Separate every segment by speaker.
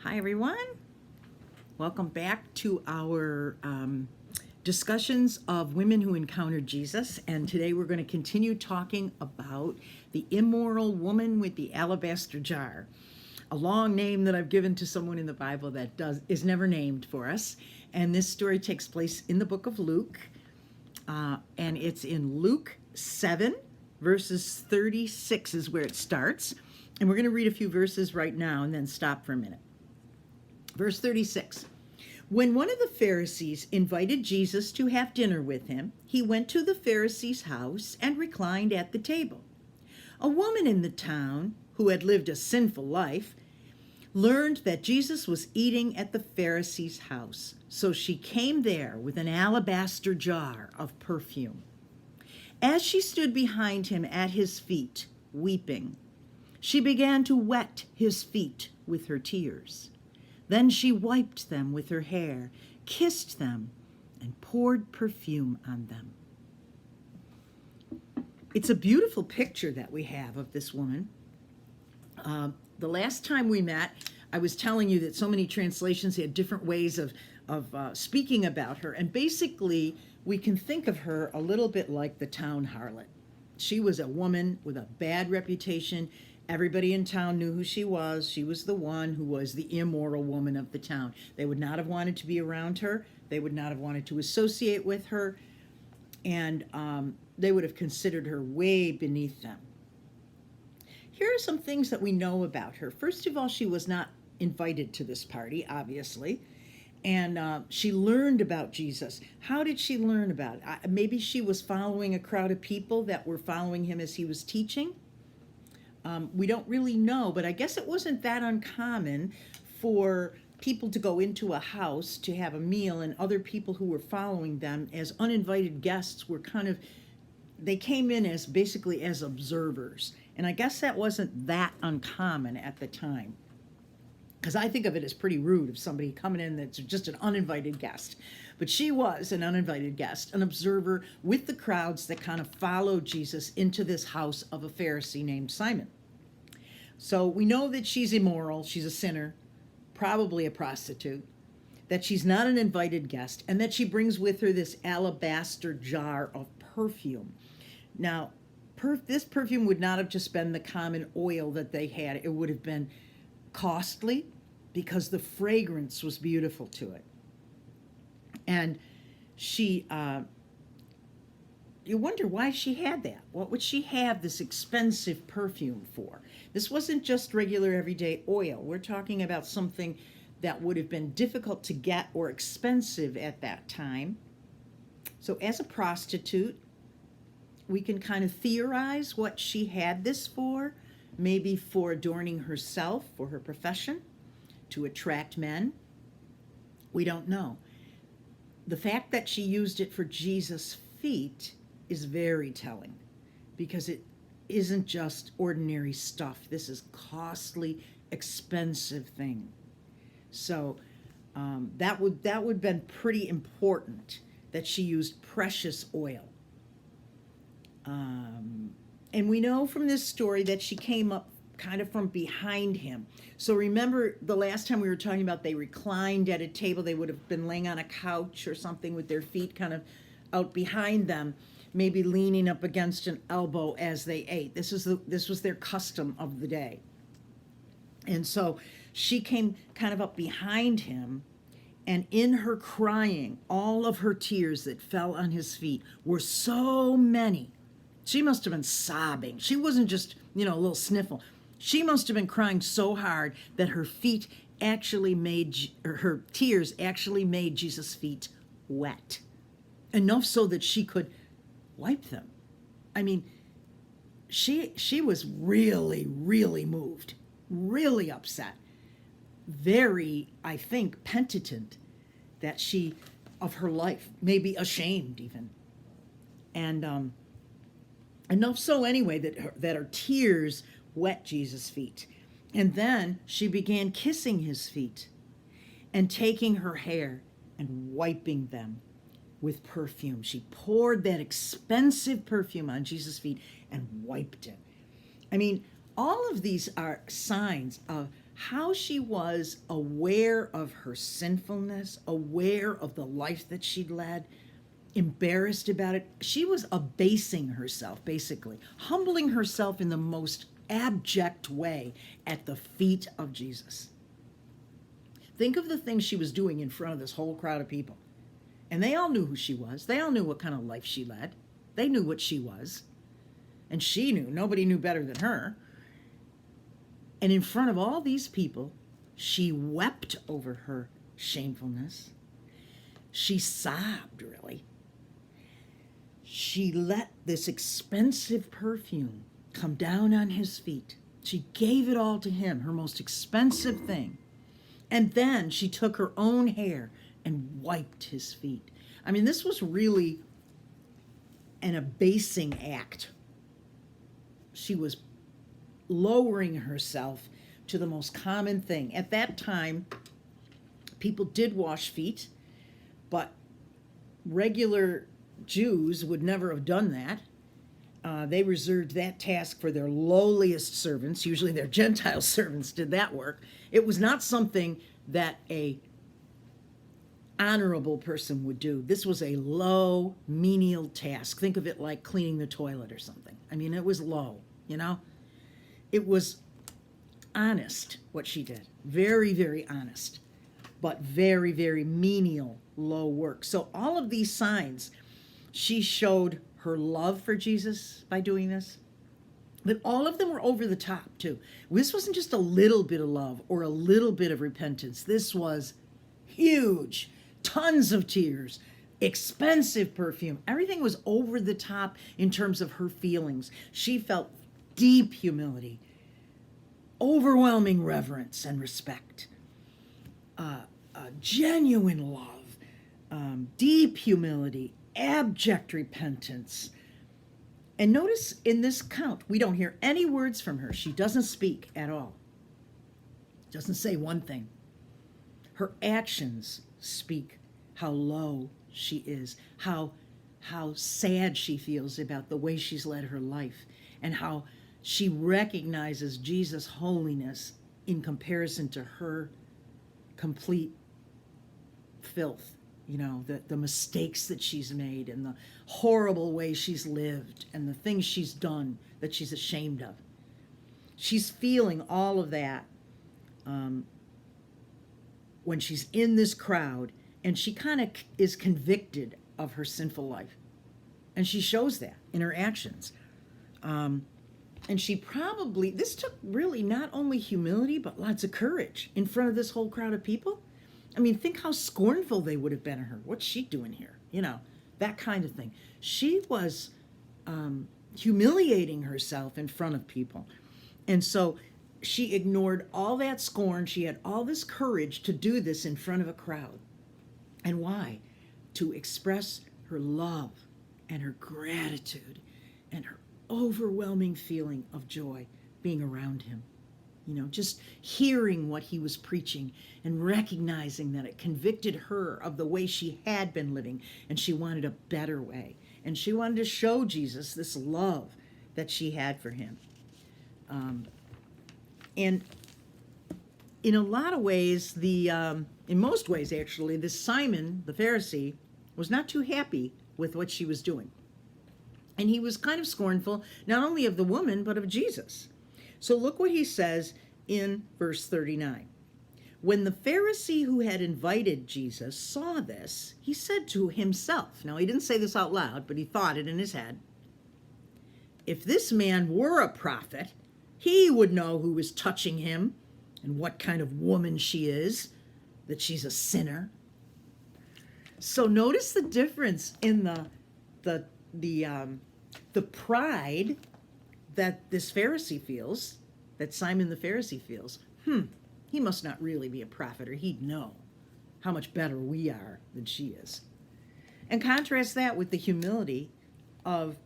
Speaker 1: Hi, everyone. Welcome back to our discussions of women who encountered Jesus. And today we're going to continue talking about the immoral woman with the alabaster jar, a long name that I've given to someone in the Bible that is never named for us. And this story takes place in the book of Luke, and it's in Luke 7, verses 36 is where it starts. And we're going to read a few verses right now and then stop for a minute. Verse 36, when one of the Pharisees invited Jesus to have dinner with him, he went to the Pharisee's house and reclined at the table. A woman in the town, who had lived a sinful life, learned that Jesus was eating at the Pharisee's house, so she came there with an alabaster jar of perfume. As she stood behind him at his feet, weeping, she began to wet his feet with her tears. Then she wiped them with her hair, kissed them, and poured perfume on them. It's a beautiful picture that we have of this woman. The last time we met, I was telling you that so many translations had different ways of speaking about her. And basically, we can think of her a little bit like the town harlot. She was a woman with a bad reputation. Everybody in town knew who she was. She was the one who was the immoral woman of the town. They would not have wanted to be around her. They would not have wanted to associate with her. And they would have considered her way beneath them. Here are some things that we know about her. First of all, she was not invited to this party, obviously. And she learned about Jesus. How did she learn about it? Maybe she was following a crowd of people that were following him as he was teaching. We don't really know, but I guess it wasn't that uncommon for people to go into a house to have a meal, and other people who were following them as uninvited guests were they came in as basically as observers. And I guess that wasn't that uncommon at the time, because I think of it as pretty rude of somebody coming in that's just an uninvited guest. But she was an uninvited guest, an observer with the crowds that kind of followed Jesus into this house of a Pharisee named Simon. So we know that she's immoral, she's a sinner, probably a prostitute, that she's not an invited guest, and that she brings with her this alabaster jar of perfume. Now, this perfume would not have just been the common oil that they had. It would have been costly because the fragrance was beautiful to it. And she, you wonder why she had that. What would she have this expensive perfume for? This wasn't just regular everyday oil. We're talking about something that would have been difficult to get or expensive at that time. So as a prostitute, we can kind of theorize what she had this for. Maybe for adorning herself, for her profession, to attract men. We don't know. The fact that she used it for Jesus' feet is very telling, because it isn't just ordinary stuff. This is costly, expensive thing. So that would been pretty important, that she used precious oil. And we know from this story that she came up kind of from behind him. So remember the last time we were talking about they reclined at a table. They would have been laying on a couch or something with their feet kind of out behind them, maybe leaning up against an elbow as they ate. This was their custom of the day. And so she came kind of up behind him, and in her crying, all of her tears that fell on his feet were so many. She must have been sobbing. She wasn't just, a little sniffle. She must have been crying so hard that her tears actually made Jesus' feet wet. Enough so that she could wipe them. I mean, she was really, really moved, really upset, very, I think, penitent of her life, maybe ashamed even. And, enough so anyway that her tears wet Jesus' feet. And then she began kissing his feet and taking her hair and wiping them with perfume. She poured that expensive perfume on Jesus' feet and wiped it. I mean, all of these are signs of how she was aware of her sinfulness, aware of the life that she'd led, embarrassed about it. She was abasing herself, basically, humbling herself in the most abject way at the feet of Jesus. Think of the things she was doing in front of this whole crowd of people. And they all knew who she was. They all knew what kind of life she led. They knew what she was. And she knew. Nobody knew better than her. And in front of all these people, she wept over her shamefulness. She sobbed, really. She let this expensive perfume come down on his feet. She gave it all to him, her most expensive thing. And then she took her own hair and wiped his feet. I mean, this was really an abasing act. She was lowering herself to the most common thing. At that time, people did wash feet, but regular Jews would never have done that. They reserved that task for their lowliest servants. Usually their Gentile servants did that work. It was not something that a honorable person would do. This was a low, menial task. Think of it like cleaning the toilet or something. I mean, it was low, you know? It was honest, what she did. Very, very honest, but very, very menial, low work. So all of these signs, she showed her love for Jesus by doing this. But all of them were over the top, too. This wasn't just a little bit of love or a little bit of repentance. This was huge. Tons of tears, expensive perfume. Everything was over the top in terms of her feelings. She felt deep humility, overwhelming reverence and respect, genuine love, deep humility, abject repentance. And notice in this count, we don't hear any words from her. She doesn't speak at all. Doesn't say one thing. Her actions speak how low she is, how sad she feels about the way she's led her life, and how she recognizes Jesus' holiness in comparison to her complete filth. You know, the mistakes that she's made and the horrible way she's lived and the things she's done that she's ashamed of. She's feeling all of that when she's in this crowd, and she kind of is convicted of her sinful life. And she shows that in her actions. And she probably, this took really not only humility, but lots of courage in front of this whole crowd of people. I mean, think how scornful they would have been of her. What's she doing here? You know, that kind of thing. She was humiliating herself in front of people. And so she ignored all that scorn. She had all this courage to do this in front of a crowd. And why? To express her love and her gratitude and her overwhelming feeling of joy being around him. You know, just hearing what he was preaching and recognizing that it convicted her of the way she had been living, and she wanted a better way. And she wanted to show Jesus this love that she had for him. And in a lot of ways, in most ways actually, this Simon, the Pharisee, was not too happy with what she was doing. And he was kind of scornful, not only of the woman, but of Jesus. So look what he says in verse 39. When the Pharisee who had invited Jesus saw this, he said to himself, now he didn't say this out loud, but he thought it in his head, if this man were a prophet, he would know who is touching him and what kind of woman she is, that she's a sinner. So notice the difference in the pride that this Pharisee feels, that Simon the Pharisee feels. He must not really be a prophet, or he'd know how much better we are than she is. And contrast that with the humility of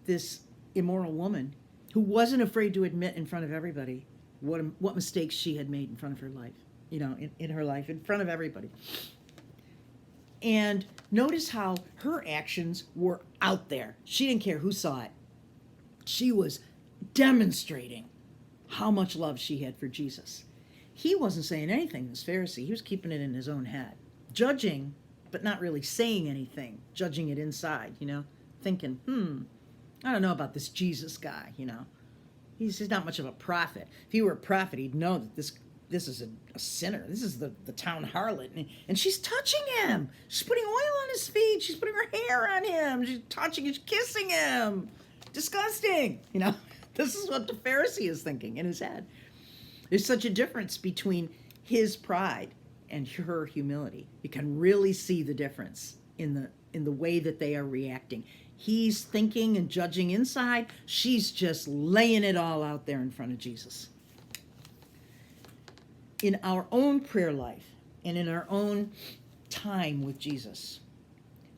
Speaker 1: this immoral woman who wasn't afraid to admit in front of everybody what mistakes she had made in front of her life, you know, in her life, in front of everybody. And notice how her actions were out there. She didn't care who saw it. She was demonstrating how much love she had for Jesus. he wasn't saying anything, this Pharisee. He was keeping it in his own head, judging, but not really saying anything, judging it inside, thinking, I don't know about this Jesus guy, He's not much of a prophet. If he were a prophet, he'd know that this is a sinner. This is the town harlot. And she's touching him. She's putting oil on his feet. She's putting her hair on him. She's touching and kissing him. Disgusting. This is what the Pharisee is thinking in his head. There's such a difference between his pride and her humility. You can really see the difference in the way that they are reacting. He's thinking and judging inside. She's just laying it all out there in front of Jesus. In our own prayer life and in our own time with Jesus,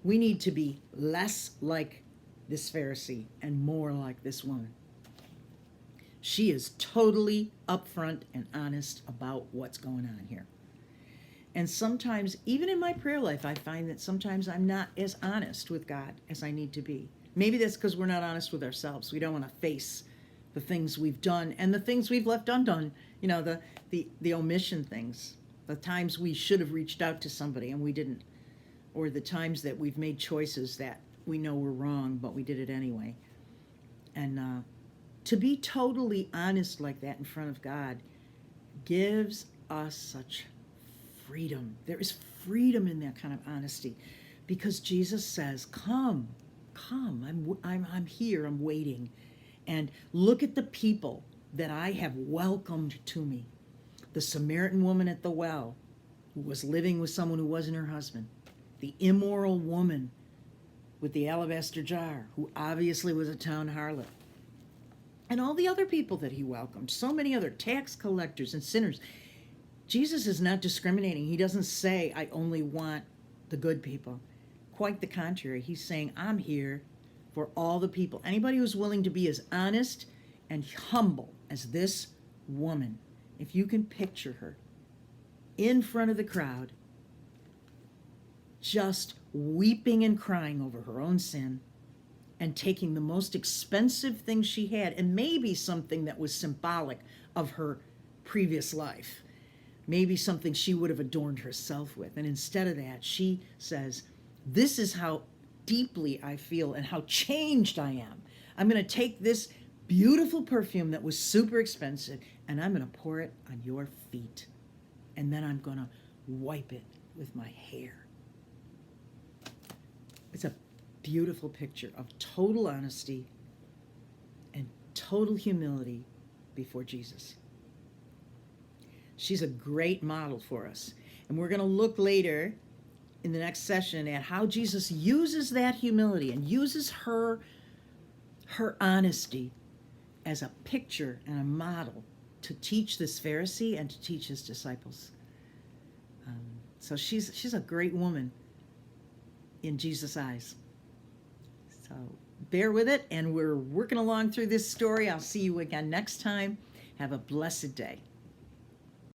Speaker 1: we need to be less like this Pharisee and more like this woman. She is totally upfront and honest about what's going on here. And sometimes, even in my prayer life, I find that sometimes I'm not as honest with God as I need to be. Maybe that's because we're not honest with ourselves. We don't want to face the things we've done and the things we've left undone. The omission things, the times we should have reached out to somebody and we didn't, or the times that we've made choices that we know were wrong, but we did it anyway. And to be totally honest like that in front of God gives us such freedom. There is freedom in that kind of honesty, because Jesus says, "Come, I'm here. I'm waiting, and look at the people that I have welcomed to me." The Samaritan woman at the well, who was living with someone who wasn't her husband. The immoral woman with the alabaster jar, who obviously was a town harlot. And all the other people that he welcomed, so many other tax collectors and sinners. Jesus is not discriminating. He doesn't say, I only want the good people. Quite the contrary. He's saying, I'm here for all the people. Anybody who's willing to be as honest and humble as this woman. If you can picture her in front of the crowd, just weeping and crying over her own sin, and taking the most expensive thing she had, and maybe something that was symbolic of her previous life, maybe something she would have adorned herself with. And instead of that, she says, this is how deeply I feel and how changed I am. I'm going to take this beautiful perfume that was super expensive, and I'm going to pour it on your feet. And then I'm going to wipe it with my hair. It's a beautiful picture of total honesty and total humility before Jesus. She's a great model for us. And we're going to look later in the next session at how Jesus uses that humility and uses her honesty as a picture and a model to teach this Pharisee and to teach his disciples. So she's a great woman in Jesus' eyes. So bear with it, and we're working along through this story. I'll see you again next time. Have a blessed day.